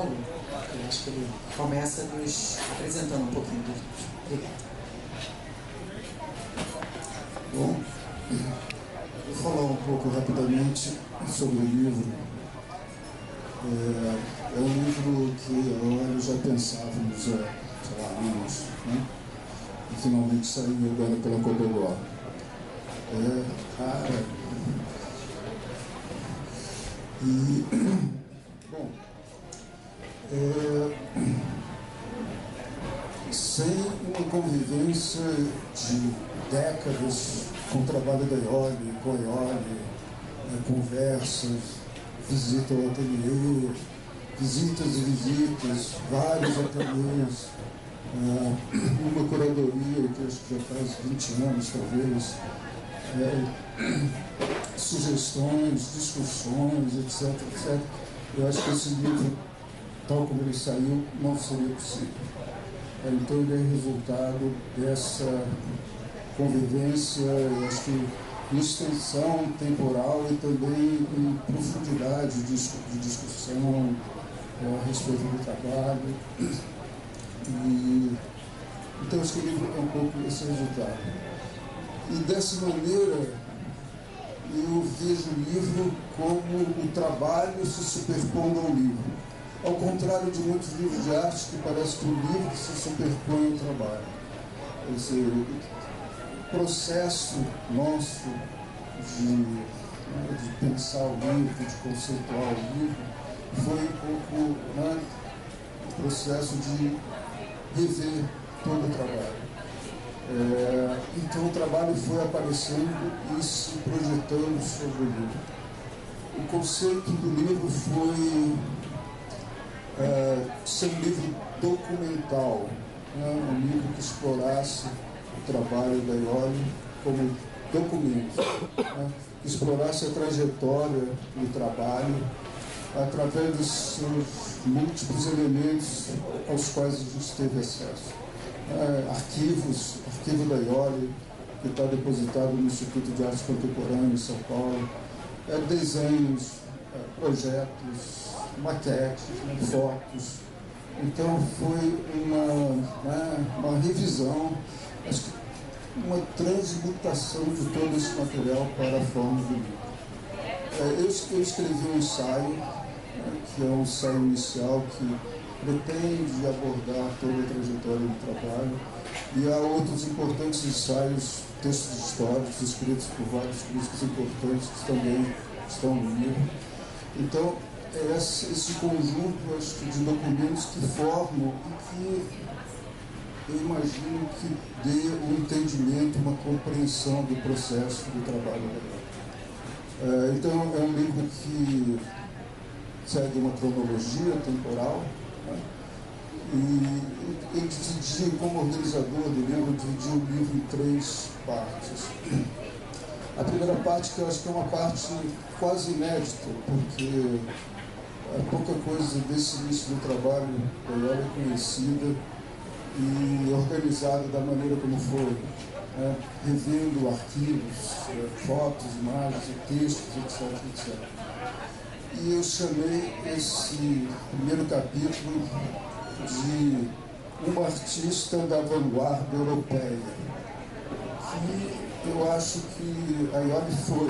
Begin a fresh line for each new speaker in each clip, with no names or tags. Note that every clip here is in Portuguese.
Paulo, eu acho que ele começa nos apresentando um pouquinho do livro. Obrigado.
Bom, vou falar um pouco rapidamente sobre o livro. É um livro que já pensávamos há, sei lá, anos, né? E finalmente saiu agora pela Codogó. Bom, sem uma convivência de décadas com o trabalho da Iole, com a Iole, conversas, visita ao ateliê, visitas e visitas, vários ateliês, uma curadoria que acho que já faz 20 anos, talvez, sugestões, discussões, etc, etc. Eu acho que esse livro, tal como ele saiu, não seria possível. Então ele é resultado dessa convivência, eu acho que em extensão temporal e também em profundidade de discussão a respeito do trabalho. Então acho que o livro é um pouco esse resultado. E dessa maneira eu vejo o livro como o trabalho se superpondo ao livro. Ao contrário de muitos livros de arte que parece que o livro se superpõe ao trabalho. Quer dizer, o processo nosso de pensar o livro, de conceituar o livro, foi um pouco o processo de rever todo o trabalho. Então o trabalho foi aparecendo e se projetando sobre o livro. O conceito do livro foi ser um livro documental, um livro que explorasse o trabalho da Iole como documento, que explorasse a trajetória do trabalho através dos seus múltiplos elementos aos quais a gente teve acesso. Arquivo da Iole, que está depositado no Instituto de Arte Contemporânea em São Paulo, desenhos, projetos, maquetes, fotos. Então foi uma revisão, acho que uma transmutação de todo esse material para a forma do livro. Eu escrevi um ensaio, que é um ensaio inicial que pretende abordar toda a trajetória do trabalho, e há outros importantes ensaios, textos históricos escritos por vários críticos importantes que também estão no livro. Então, esse conjunto, acho que, de documentos que formam e que eu imagino que dê um entendimento, uma compreensão do processo do trabalho dela. Então, é um livro que segue uma cronologia temporal, e eu dividi, como organizador do livro, dividi o livro em 3 partes. A primeira parte, que eu acho que é uma parte quase inédita, porque pouca coisa desse início do trabalho da Iole é conhecida e organizada da maneira como foi, revendo arquivos, fotos, imagens, textos, etc, etc. E eu chamei esse primeiro capítulo de uma artista da vanguarda europeia, que eu acho que a Iole foi,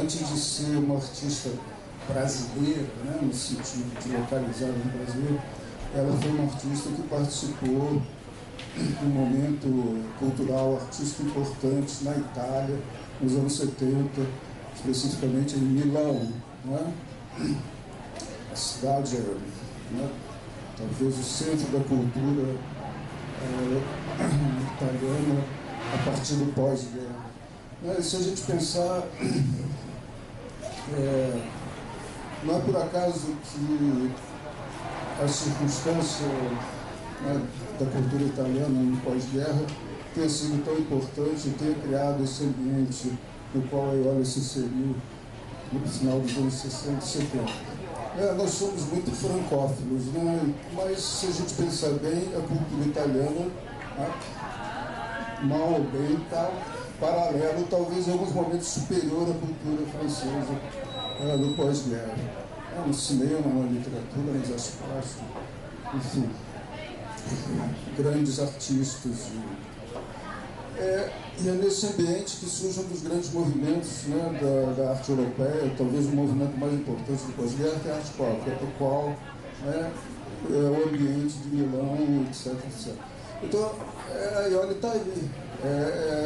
antes de ser uma artista brasileira, no sentido de localizada no Brasil, ela foi uma artista que participou de um momento cultural, artístico importante na Itália, nos anos 70, especificamente em Milão, a cidade, talvez o centro da cultura italiana a partir do pós-guerra. Se a gente pensar, não é por acaso que a circunstância da cultura italiana no pós-guerra tenha sido tão importante e tenha criado esse ambiente no qual a Iole se inseriu no final dos anos 60 e 70. Nós somos muito francófilos, mas se a gente pensar bem, a cultura italiana, mal ou bem, está paralelo, talvez em alguns momentos superior à cultura francesa do pós-guerra. no cinema, na literatura, nas artes plásticas, enfim, grandes artistas. E é nesse ambiente que surge um dos grandes movimentos, né, da arte europeia, talvez o movimento mais importante do pós-guerra, que é a arte qual, né, é o ambiente de Milão, etc, etc. Então, a Aioli está aí.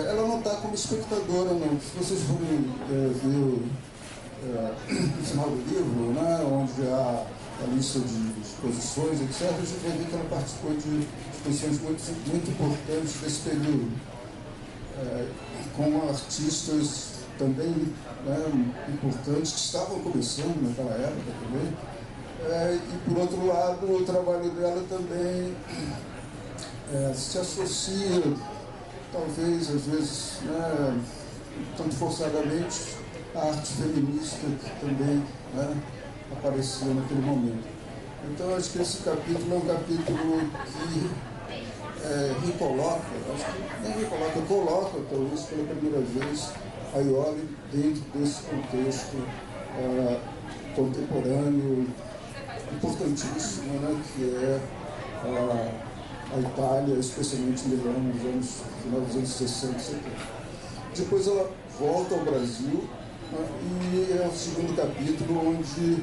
Ela não está como espectadora, não. Se vocês forem ver no final do livro, né, onde há a lista de exposições, etc., a gente vai ver que ela participou de exposições muito importantes desse período, com artistas também, né, importantes que estavam começando naquela época também. E, por outro lado, o trabalho dela também se associa, talvez, às vezes, né, tanto forçadamente, à arte feminista que também, né, apareceu naquele momento. Então, acho que esse capítulo é um capítulo que recoloca, acho que nem recoloca, coloca, talvez, pela primeira vez, a Aioli dentro desse contexto contemporâneo, importantíssimo, né, que é a Itália, especialmente Milão, nos final dos anos 60 e 70. Depois ela volta ao Brasil, né, e é o segundo capítulo onde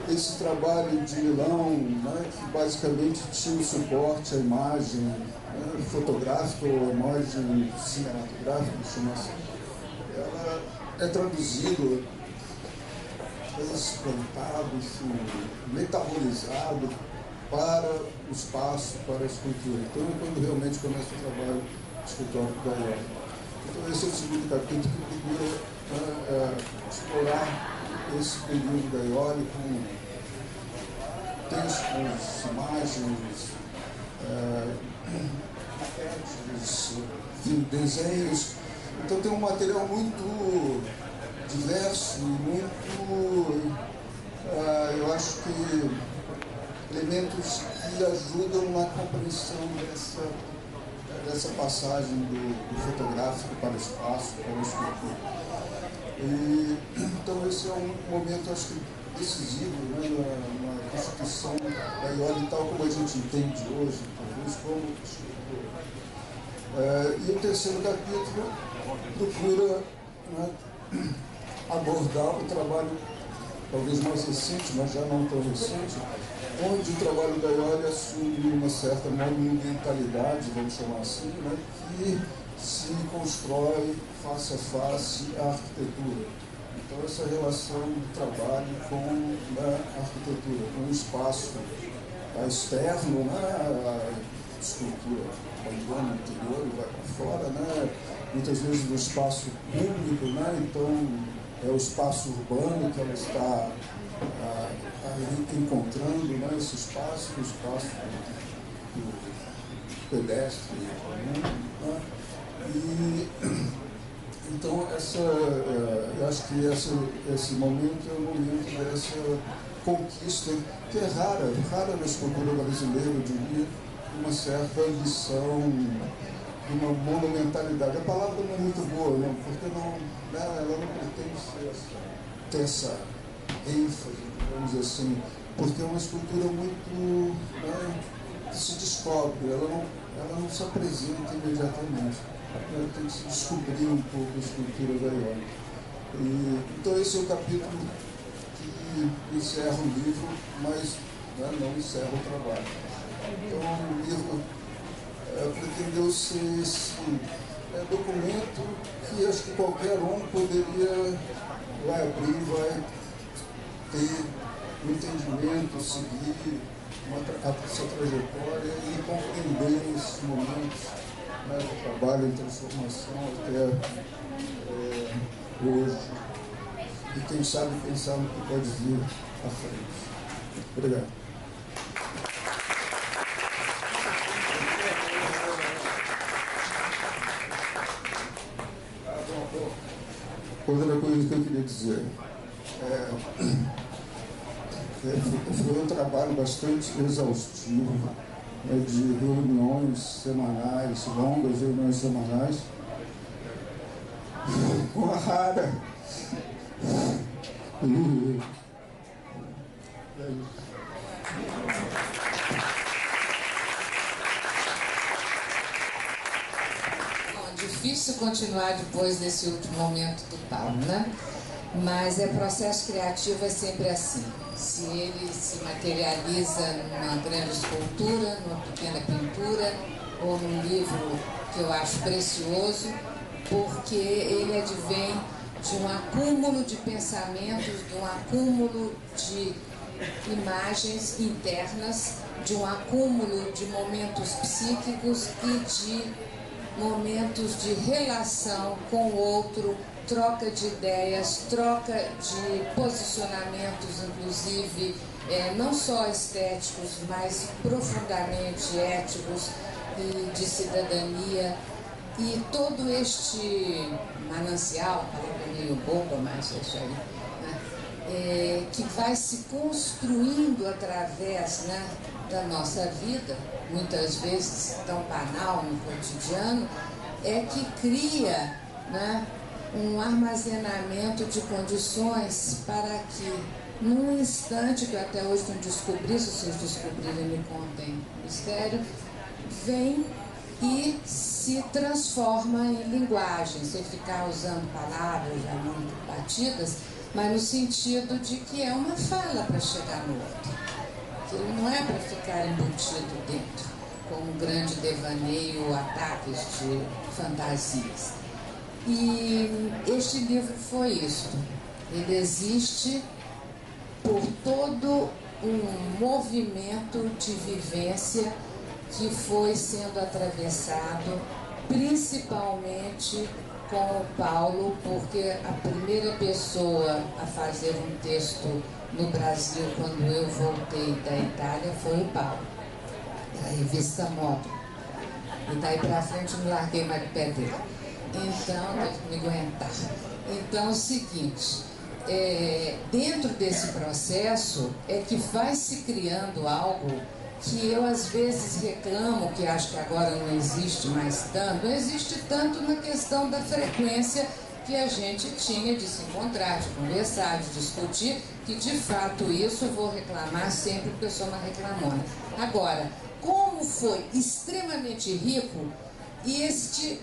esse trabalho de Milão, né, que basicamente tinha o suporte, a imagem, né, fotográfica ou a imagem cinematográfica, chama assim, ela é traduzida, transplantado, metabolizado para o espaço, para a escultura. Então é quando realmente começa o trabalho do escultório da Aioli. Então esse é o segundo capítulo que procura explorar esse período da Aioli com textos, imagens, maquetes, desenhos. Então tem um material muito diverso e muito, eu acho que, elementos que ajudam na compreensão dessa passagem do fotográfico para o espaço, para a escultura. Então esse é um momento, acho que, decisivo, né, na constituição da Aioli tal como a gente entende hoje, talvez como escultura. E o terceiro capítulo procura, né, abordar o trabalho talvez mais recente, mas já não tão recente, onde o trabalho da Aioli assume uma certa monumentalidade, vamos chamar assim, né, que se constrói face a face à arquitetura. Então essa relação do trabalho com a arquitetura, com o espaço externo, né, a escultura abandona o interior e vai para fora, né, muitas vezes no espaço público, né, então é o espaço urbano que ela está encontrando, né, esse espaço, o espaço do pedestre, né, e então eu acho que esse momento é o momento dessa conquista que é rara na escultura brasileira, eu diria, uma certa lição, uma monumentalidade. A palavra não é muito boa, não, porque ela não pretende ter essa ênfase, vamos dizer assim, porque é uma escultura muito, né, que se descobre, ela não se apresenta imediatamente. Ela tem que se descobrir um pouco a escultura da Aioli. Então esse é o capítulo que encerra o livro, mas, né, não encerra o trabalho. Então o livro pretendeu ser esse documento que acho que qualquer um vai abrir, vai ter um entendimento, seguir essa trajetória e compreender esses momentos, né, de trabalho e transformação até hoje. E quem sabe pensar no que pode vir à frente. Obrigado. Outra coisa que eu queria dizer, foi um trabalho bastante exaustivo, né, de reuniões semanais, longas reuniões semanais, com a rara É isso.
Difícil continuar depois desse último momento do Paulo, né? Mas o processo criativo é sempre assim. Se ele se materializa numa grande escultura, numa pequena pintura, ou num livro que eu acho precioso, porque ele advém de um acúmulo de pensamentos, de um acúmulo de imagens internas, de um acúmulo de momentos psíquicos e de momentos de relação com o outro, troca de ideias, troca de posicionamentos, inclusive, não só estéticos, mas profundamente éticos e de cidadania. E todo este manancial, palavra meio boba, mas é isso aí, né? Que vai se construindo através, né, da nossa vida, muitas vezes tão banal no cotidiano, é que cria, né, um armazenamento de condições para que, num instante, que eu até hoje não descobri, se vocês descobrirem, me contem o mistério, vem e se transforma em linguagem, sem ficar usando palavras já muito batidas, mas no sentido de que é uma fala para chegar no outro. Que ele não é para ficar embutido dentro, com um grande devaneio ou ataques de fantasias. E este livro foi isso. Ele existe por todo um movimento de vivência que foi sendo atravessado principalmente com o Paulo, porque a primeira pessoa a fazer um texto no Brasil, quando eu voltei da Itália, foi o Paulo, da revista Modo. E daí pra frente não larguei mais do pé dele. Então, teve que me aguentar. Então, é o seguinte, dentro desse processo é que vai se criando algo que eu às vezes reclamo, que acho que agora não existe mais tanto, não existe tanto na questão da frequência que a gente tinha de se encontrar, de conversar, de discutir, que de fato isso eu vou reclamar sempre porque eu sou uma reclamona. Agora, como foi extremamente rico, e este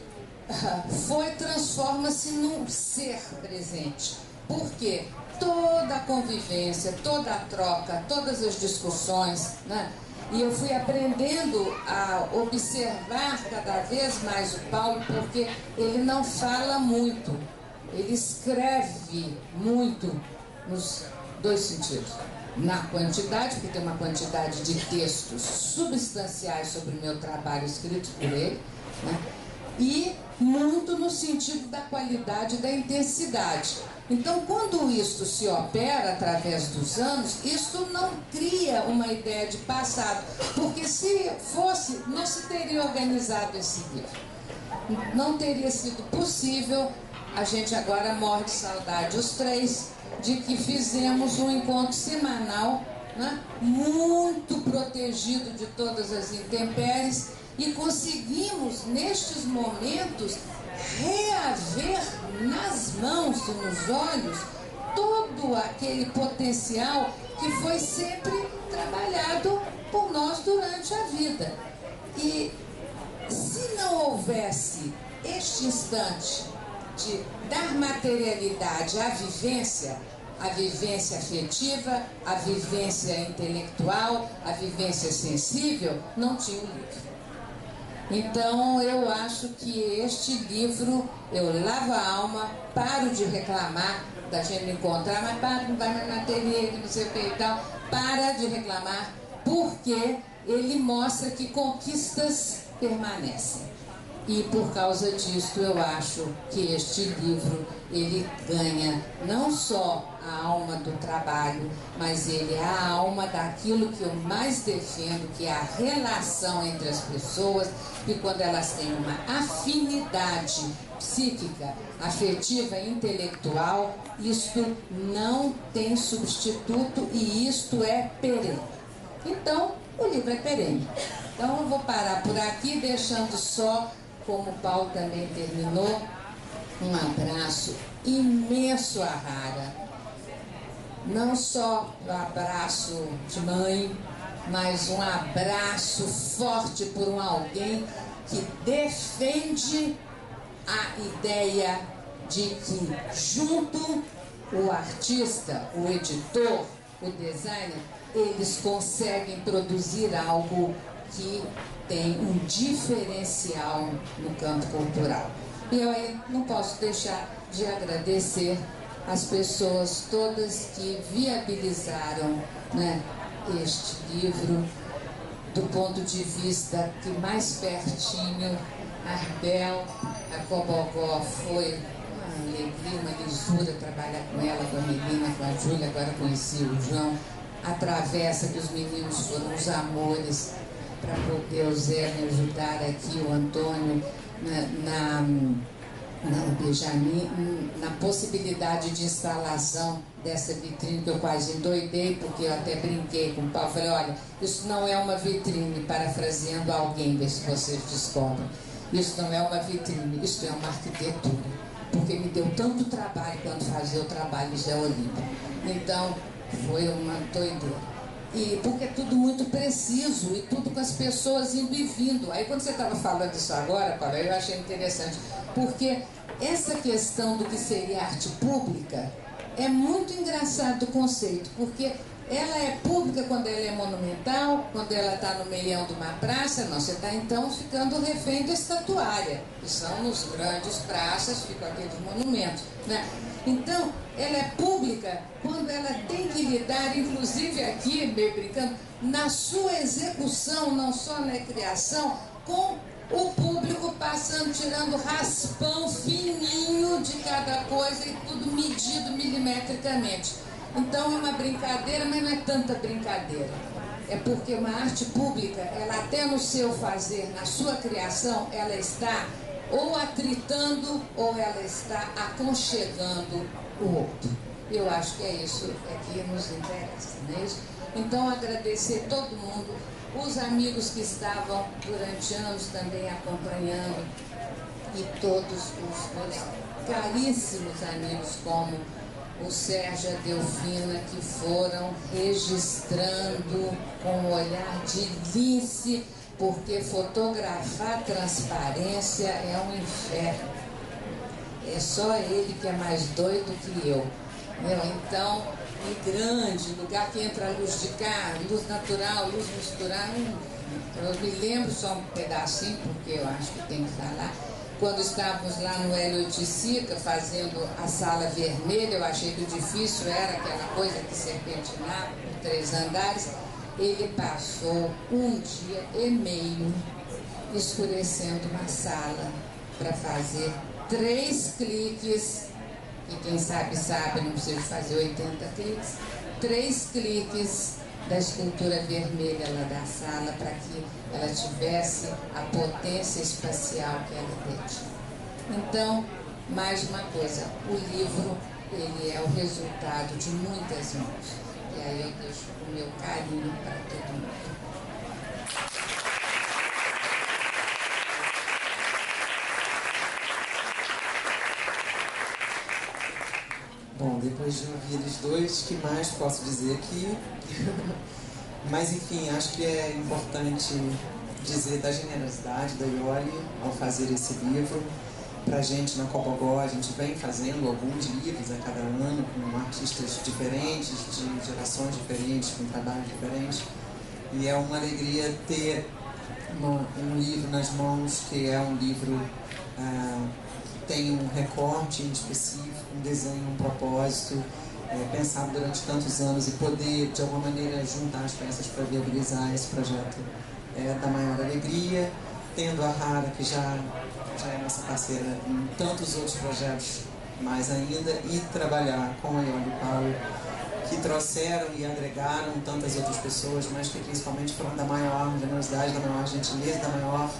transforma-se num ser presente. Porque toda a convivência, toda a troca, todas as discussões, né? E eu fui aprendendo a observar cada vez mais o Paulo, porque ele não fala muito, ele escreve muito nos dois sentidos. Na quantidade, porque tem uma quantidade de textos substanciais sobre o meu trabalho escritos por ele, né? E muito no sentido da qualidade e da intensidade. Então, quando isto se opera através dos anos, isto não cria uma ideia de passado, porque se fosse, não se teria organizado esse livro. Não teria sido possível, a gente agora morre de saudade, os três, de que fizemos um encontro semanal, né, muito protegido de todas as intempéries, e conseguimos, nestes momentos, reaver nas mãos e nos olhos todo aquele potencial que foi sempre trabalhado por nós durante a vida. E se não houvesse este instante de dar materialidade à vivência afetiva, à vivência intelectual, à vivência sensível, não tinha o livro. Então, eu acho que este livro, eu lavo a alma, paro de reclamar da gente me encontrar, mas para, não vai mais na TV, não sei o que e tal, para de reclamar, porque ele mostra que conquistas permanecem. E por causa disso, eu acho que este livro, ele ganha não só a alma do trabalho, mas ele é a alma daquilo que eu mais defendo, que é a relação entre as pessoas, e quando elas têm uma afinidade psíquica, afetiva e intelectual, isto não tem substituto e isto é perene. Então, o livro é perene. Então, eu vou parar por aqui, deixando só, como o Paulo também terminou, um abraço imenso à Rara. não só um abraço de mãe, mas um abraço forte por um alguém que defende a ideia de que junto o artista, o editor, o designer, eles conseguem produzir algo que tem um diferencial no campo cultural. E eu aí não posso deixar de agradecer as pessoas todas que viabilizaram, né, este livro, do ponto de vista que mais pertinho, a Arbel, a Cobogó, foi uma alegria, uma lisura trabalhar com ela, com a Melina, com a Júlia, agora conheci o João, a Travessa, que os meninos foram os amores, para poder o Zé me ajudar aqui, o Antônio, o Benjamin, na possibilidade de instalação dessa vitrine, que eu quase endoidei, porque eu até brinquei com o Paulo, falei, olha, isso não é uma vitrine, parafraseando alguém, ver se vocês descobrem, isso não é uma vitrine, isso é uma arquitetura, porque me deu tanto trabalho quando fazia o trabalho de Zé Olímpio. Então, foi uma doideira. E porque é tudo muito preciso e tudo com as pessoas indo e vindo. Aí quando você estava falando isso agora, Paulo, eu achei interessante, porque essa questão do que seria arte pública é muito engraçado o conceito, porque ela é pública quando ela é monumental, quando ela está no meião de uma praça, não, você está então ficando refém da estatuária, que são nos grandes praças, ficam aqueles monumentos, né? Então, ela é pública quando ela tem que lidar, inclusive aqui, meio brincando, na sua execução, não só na criação, com o público passando, tirando raspão fininho de cada coisa e tudo medido milimetricamente. Então é uma brincadeira, mas não é tanta brincadeira. É porque uma arte pública, ela até no seu fazer, na sua criação, ela está ou atritando ou ela está aconchegando o outro. Eu acho que é isso que nos interessa, não é isso? Então agradecer todo mundo, os amigos que estavam durante anos também acompanhando e todos os meus caríssimos amigos como o Sérgio e a Delfina, que foram registrando com um olhar de lince, porque fotografar transparência é um inferno. É só ele que é mais doido que eu. Então, em grande, lugar que entra a luz de cá, luz natural, luz misturada. Eu me lembro só um pedacinho, porque eu acho que tem que falar. Quando estávamos lá no Hélio Oiticica fazendo a sala vermelha, eu achei que o difícil era aquela coisa que serpentinava por 3 andares. Ele passou um dia e meio escurecendo uma sala para fazer 3 cliques, e quem sabe, não precisa fazer 80 cliques, 3 cliques da escultura vermelha lá da sala para que ela tivesse a potência espacial que ela tem. Então, mais uma coisa, o livro, ele é o resultado de muitas mãos. E aí eu deixo o meu carinho para todo mundo.
Bom, depois de ouvir eles dois, que mais posso dizer aqui? Mas enfim, acho que é importante dizer da generosidade da Iole ao fazer esse livro. Pra gente na Cobogó, a gente vem fazendo alguns livros a cada ano com artistas diferentes, de gerações diferentes, com trabalhos diferentes. E é uma alegria ter um livro nas mãos que é um livro que tem um recorte específico, um desenho, um propósito, pensado durante tantos anos, e poder de alguma maneira juntar as peças para viabilizar esse projeto é da maior alegria. Tendo a Rara, que já é nossa parceira em tantos outros projetos mais ainda, e trabalhar com a Iole e o Paulo, que trouxeram e agregaram tantas outras pessoas, mas que principalmente foram da maior generosidade, da maior gentileza, da maior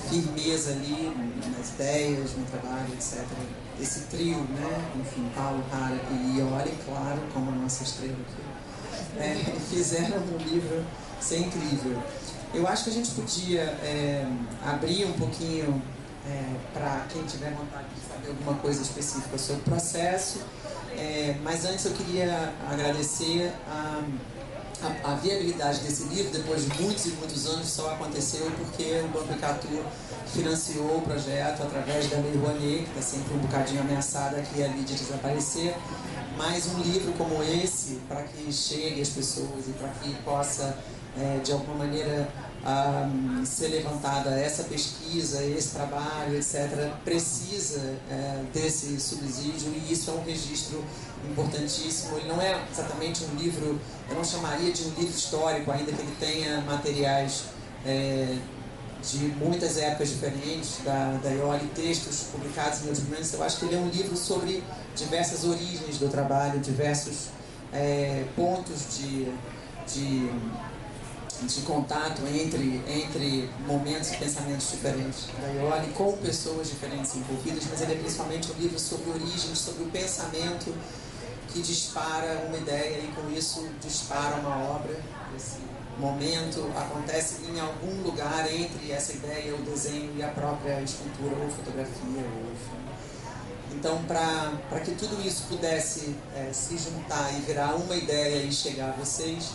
firmeza ali nas ideias, no trabalho, etc. Esse trio, né? Enfim, Paulo, Rara e Iole, claro, como a nossa estrela aqui, fizeram um livro ser incrível. Eu acho que a gente podia abrir um pouquinho para quem tiver vontade de saber alguma coisa específica sobre o processo, Mas antes eu queria agradecer a viabilidade desse livro. Depois de muitos e muitos anos, só aconteceu porque o Banco Icatu financiou o projeto através da Lei Rouanet, que está sempre um bocadinho ameaçada aqui e ali de desaparecer. Mas um livro como esse, para que chegue às pessoas e para que possa, de alguma maneira, ser levantada essa pesquisa, esse trabalho, etc., precisa desse subsídio, e isso é um registro importantíssimo. Ele não é exatamente um livro, eu não chamaria de um livro histórico, ainda que ele tenha materiais de muitas épocas diferentes da Iole, textos publicados em outros momentos. Eu acho que ele é um livro sobre diversas origens do trabalho, diversos pontos de contato entre momentos e pensamentos diferentes da Iole, com pessoas diferentes envolvidas, mas ele é principalmente um livro sobre origens, sobre o pensamento que dispara uma ideia e com isso dispara uma obra. Esse momento acontece em algum lugar entre essa ideia, o desenho e a própria escultura ou fotografia ou filme. Então, para que tudo isso pudesse se juntar e virar uma ideia e chegar a vocês,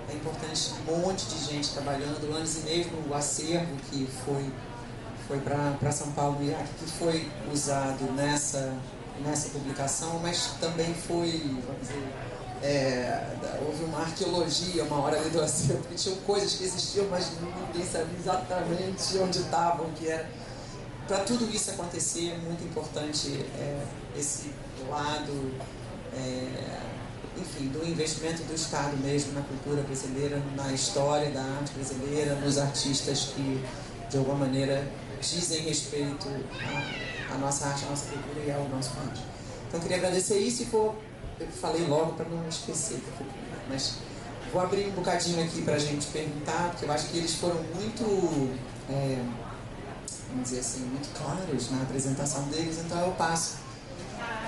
é importante um monte de gente trabalhando. Antes mesmo o acervo que foi para São Paulo no Iraque, que foi usado nessa publicação, mas também foi, vamos dizer, houve uma arqueologia uma hora ali do acervo, porque tinham coisas que existiam, mas ninguém sabia exatamente onde estavam, que era. Para tudo isso acontecer, é muito importante esse lado, enfim, do investimento do Estado mesmo na cultura brasileira, na história da arte brasileira, nos artistas que, de alguma maneira, dizem respeito à nossa arte, à nossa cultura e ao nosso país. Então, eu queria agradecer isso e eu falei logo para não esquecer, mas vou abrir um bocadinho aqui para a gente perguntar, porque eu acho que eles foram muito, vamos dizer assim, muito claros na apresentação deles, então eu passo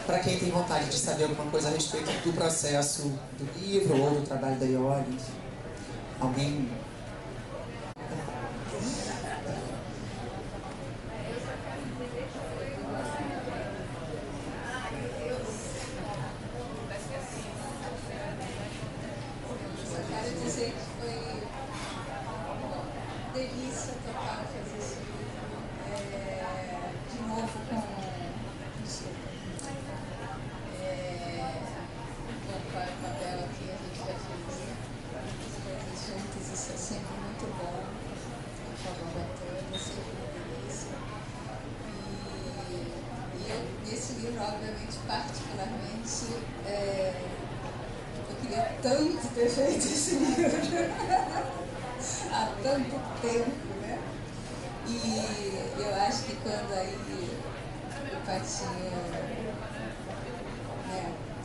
para quem tem vontade de saber alguma coisa a respeito do processo do livro ou do trabalho da Iole. Alguém?
Só quero dizer que foi delícia total fazer isso de novo com a Isabela, que a gente já fez coisas juntas, isso é sempre muito bom. Com a Bobatana, sempre uma delícia. E eu, nesse livro, obviamente, particularmente, eu queria tanto ter feito esse livro há tanto tempo, né? E eu acho que quando aí o Patinho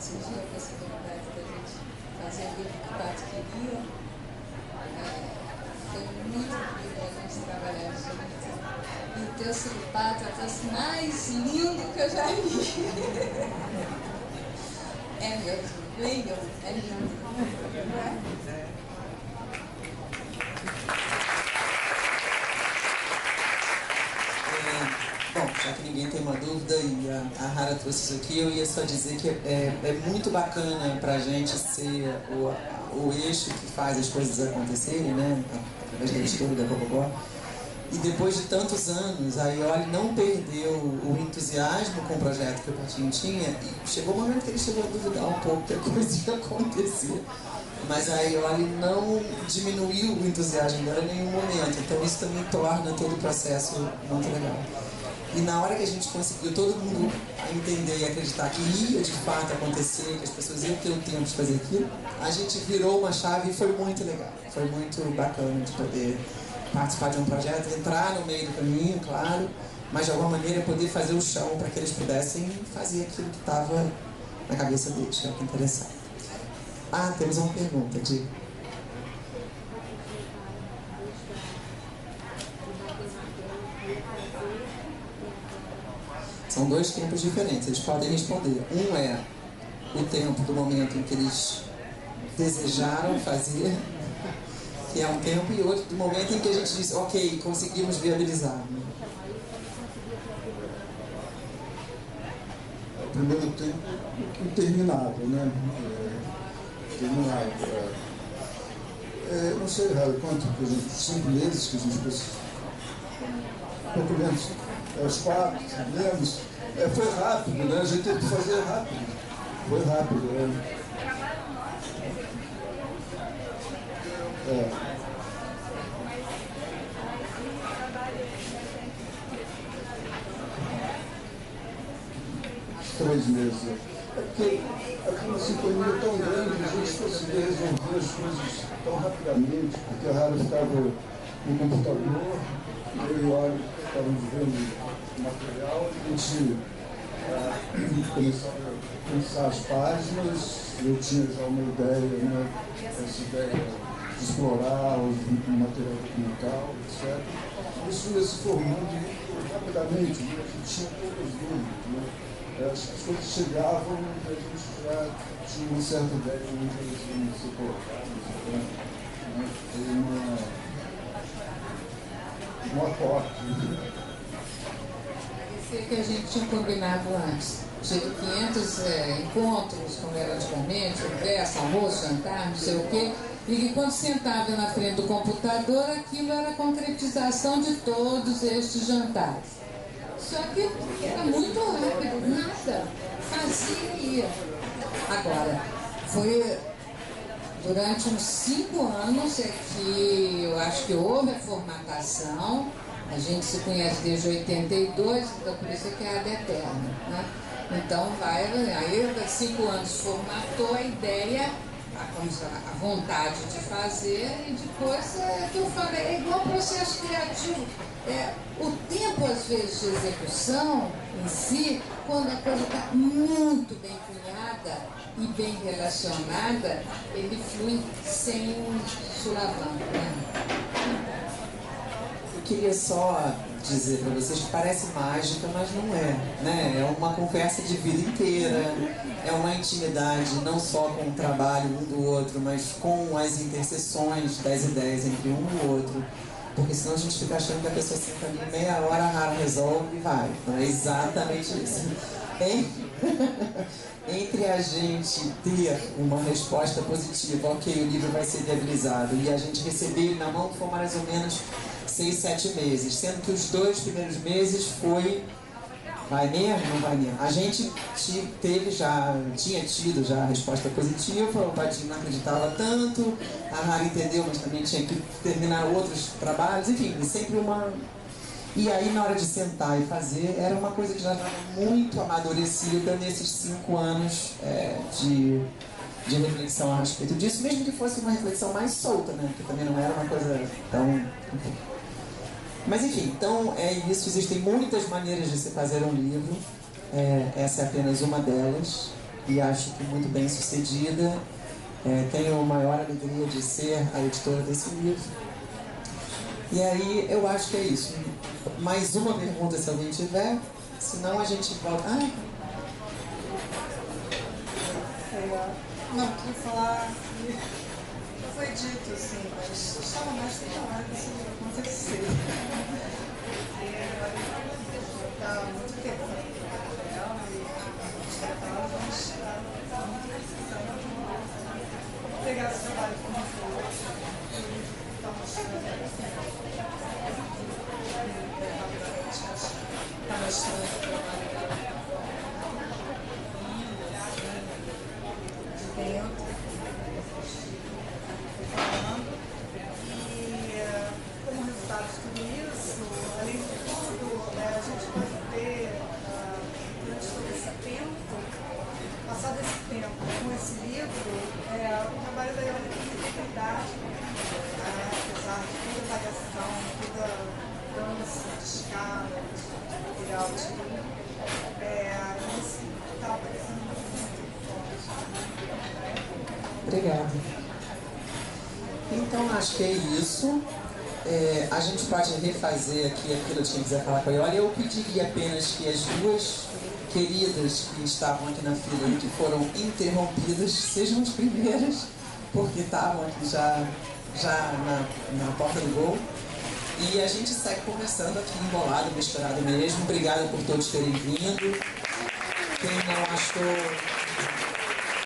surgiu a possibilidade da gente fazer o livro que o Pato queria, foi muito incrível a gente trabalhar junto. E o teu suripato é o teu mais lindo que eu já vi. É mesmo, legal, é lindo. Não é?
Bom, já que ninguém tem uma dúvida e a Rara trouxe isso aqui, eu ia só dizer que é muito bacana pra gente ser o eixo que faz as coisas acontecerem, né? Através da mistura da Cocobó. E depois de tantos anos, a Iole não perdeu o entusiasmo com o projeto que o Patinho tinha, e chegou o momento que ele chegou a duvidar um pouco que a coisa ia acontecer. Mas a Iole não diminuiu o entusiasmo dela em nenhum momento, então isso também torna todo o processo muito legal. E na hora que a gente conseguiu todo mundo entender e acreditar que ia de fato acontecer, que as pessoas iam ter o tempo de fazer aquilo, a gente virou uma chave e foi muito legal. Foi muito bacana de poder participar de um projeto, entrar no meio do caminho, claro, mas de alguma maneira poder fazer o chão para que eles pudessem fazer aquilo que estava na cabeça deles, que é o que interessava. Ah, temos uma pergunta, Diego. São dois tempos diferentes, eles podem responder. Um é o tempo do momento em que eles desejaram fazer, que é um tempo, e outro do momento em que a gente diz, ok, conseguimos viabilizar.
primeiro tempo interminável, né? Terminável. Não sei, Harry, quanto? 5 meses que a gente fez? Pouco menos. Os 4, menos. Foi rápido, né? A gente teve que fazer rápido. Foi rápido, Uns 3 meses. É porque aquela sintonia é tão grande, a gente conseguia resolver as coisas tão rapidamente, porque a Rara ficava no computador, eu e o Olho estávamos vendo o material, a gente começava a pensar as páginas, eu tinha já uma ideia, né, essa ideia de explorar o material documental, etc. Isso ia se formando muito rapidamente, né? A gente tinha poucas dúvidas, né? As coisas chegavam e a gente já tinha uma certa ideia de onde eles iam ser colocados, né? Foi um aporte.
Parecia que a gente tinha combinado antes. Tinha 500 encontros, como era antigamente, conversa, almoço, jantar, não sei o quê. E que quando sentava na frente do computador, aquilo era a concretização de todos estes jantares. Só que era muito rápido, nada. Fazia e ia. Agora, foi durante uns 5 anos que eu acho que houve a formatação. A gente se conhece desde 82, então por isso é que é a eterna, né? Então aí 5 anos formatou a ideia, a vontade de fazer, e depois que eu falei, é igual processo criativo. O tempo, às vezes, de execução em si, quando a coisa está muito bem cunhada e bem relacionada, ele flui sem sulavanco, né?
Eu queria só dizer para vocês que parece mágica, mas não é, né? É uma conversa de vida inteira, é uma intimidade não só com o trabalho um do outro, mas com as interseções das ideias entre um e o outro. Porque senão a gente fica achando que a pessoa senta ali meia hora, a Rara resolve e vai. Não é exatamente isso. Entre a gente ter uma resposta positiva, ok, o livro vai ser viabilizado, e a gente receber ele na mão, foi mais ou menos 6, 7 meses. Sendo que os 2 primeiros meses foi... Vai mesmo? Não vai mesmo? A gente tinha tido já a resposta positiva, o Badinho não acreditava tanto, a Rara entendeu, mas também tinha que terminar outros trabalhos, enfim, sempre uma... E aí, na hora de sentar e fazer, era uma coisa que já estava muito amadurecida nesses 5 anos de reflexão a respeito disso, mesmo que fosse uma reflexão mais solta, né? Porque também não era uma coisa tão... Mas enfim, então é isso, existem muitas maneiras de se fazer um livro, essa é apenas uma delas, e acho que muito bem sucedida. Tenho a maior alegria de ser a editora desse livro. E aí eu acho que é isso. Mais uma pergunta se alguém tiver, senão a gente volta.
Não, queria falar. Já foi dito, assim, mas eu estava mais sem falar que isso vai acontecer. Está muito tempo no papel e vamos pegar esse trabalho como foi e está mostrando está mostrando o trabalho de dentro. Como resultado de tudo isso, além de tudo, a gente pode ter, durante todo esse tempo, passado esse tempo com esse livro, o trabalho da Ione tem integridade, apesar de toda a variação, toda dança de escala, de material, isso está aparecendo muito forte.
Obrigada. Então acho que é isso. A gente pode refazer aqui aquilo que eu tinha que dizer, falar com a Iole. Eu pediria apenas que as 2 queridas que estavam aqui na fila e que foram interrompidas sejam as primeiras, porque estavam aqui já na porta do gol. E a gente segue conversando aqui, embolado, misturado mesmo. Obrigada por todos terem vindo. Quem não achou